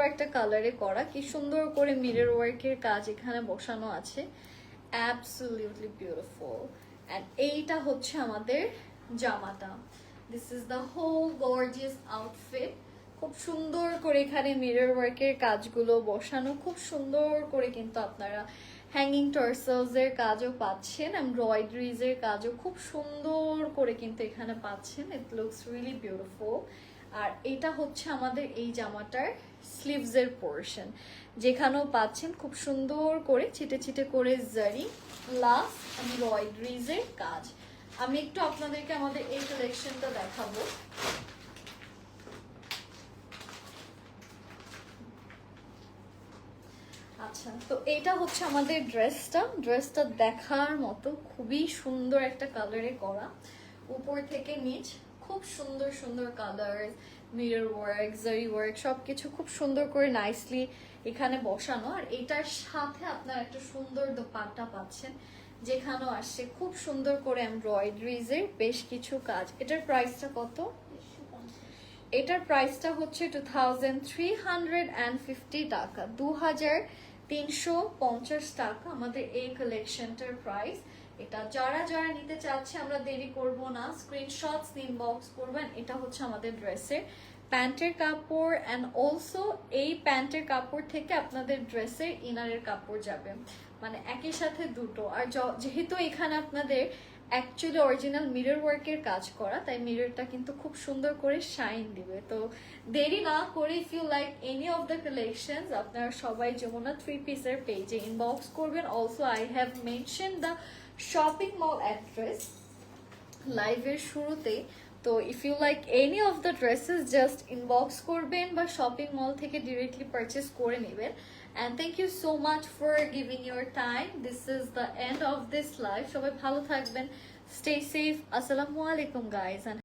একটা কালারে করা, কি সুন্দর করে মিরর ওয়ার্কের কাজ এখানে বসানো আছে, অ্যাবসলিউটলি বিউটিফুল। অ্যান্ড এইটা হচ্ছে আমাদের জামাটা। This is the whole gorgeous outfit. খুব সুন্দর করে এখানে মিরর ওয়ার্কের কাজগুলো বসানো, খুব সুন্দর করে কিন্তু আপনারা হ্যাঙ্গিং টার্সেলস এর কাজও পাচ্ছেন, এমব্রয়ডারিজ এর কাজও খুব সুন্দর করে কিন্তু এখানে পাচ্ছেন। It looks really beautiful. আর এটা হচ্ছে আমাদের এই জামাটার স্লিভস এর পোর্শন, যেখানেও পাচ্ছেন খুব সুন্দর করে ছিটে ছিটে করে জারি প্লাস এমব্রয়ডারিজ এর কাজ। আমি একটু আপনাদেরকে আমাদের এই কালেকশনটা দেখাবো। আচ্ছা, তো এটা হচ্ছে আমাদের ড্রেসটা দেখার মতো খুবই সুন্দর একটা কালারে করা, উপর থেকে নিচ খুব সুন্দর সুন্দর কালার, মিরর ওয়ার্ক, জারি ওয়ার্ক সবকিছু খুব সুন্দর করে নাইসলি এখানে বসানো। আর এটার সাথে আপনার একটা সুন্দর দোপাট্টা পাচ্ছেন, যেখানেও আসছে খুব সুন্দর করে এমব্রয়ডারিজ এর বেশ কিছু কাজ। এটার প্রাইসটা কত? এটার প্রাইসটা হচ্ছে 2350 টাকা, 2350 টাকা আমাদের এই কালেকশনটার প্রাইস। এটা যারা যারা নিতে চাচ্ছে, আমরা দেরি করব না, স্ক্রিনশটস ইনবক্স করবেন। এটা হচ্ছে আমাদের ড্রেসের প্যান্টের কাপড়, অ্যান্ড অলসো এই প্যান্টের কাপড় থেকে আপনাদের ড্রেসের ইনারের কাপড় যাবে, মানে একই সাথে দুটো। আর যেহেতু এখানে আপনাদের অ্যাকচুয়ালি অরিজিনাল মিরর ওয়ার্কের কাজ করা, তাই মিররটা কিন্তু খুব সুন্দর করে শাইন দিবে। তো দেরি না করে, if you like any of the collections, আপনারা সবাই যমুনা 3 পিসের পেজে ইনবক্স করবেন। Also I have mention the shopping mall address লাইভের শুরুতে। তো if you like any of the dresses just inbox করবেন বা শপিং মল থেকে ডিরেক্টলি পারচেস করে নেবেন। And thank you so much for giving your time. This is the end of this live. সবাই ভালো থাকবেন, stay safe. Assalamu alaikum guys. And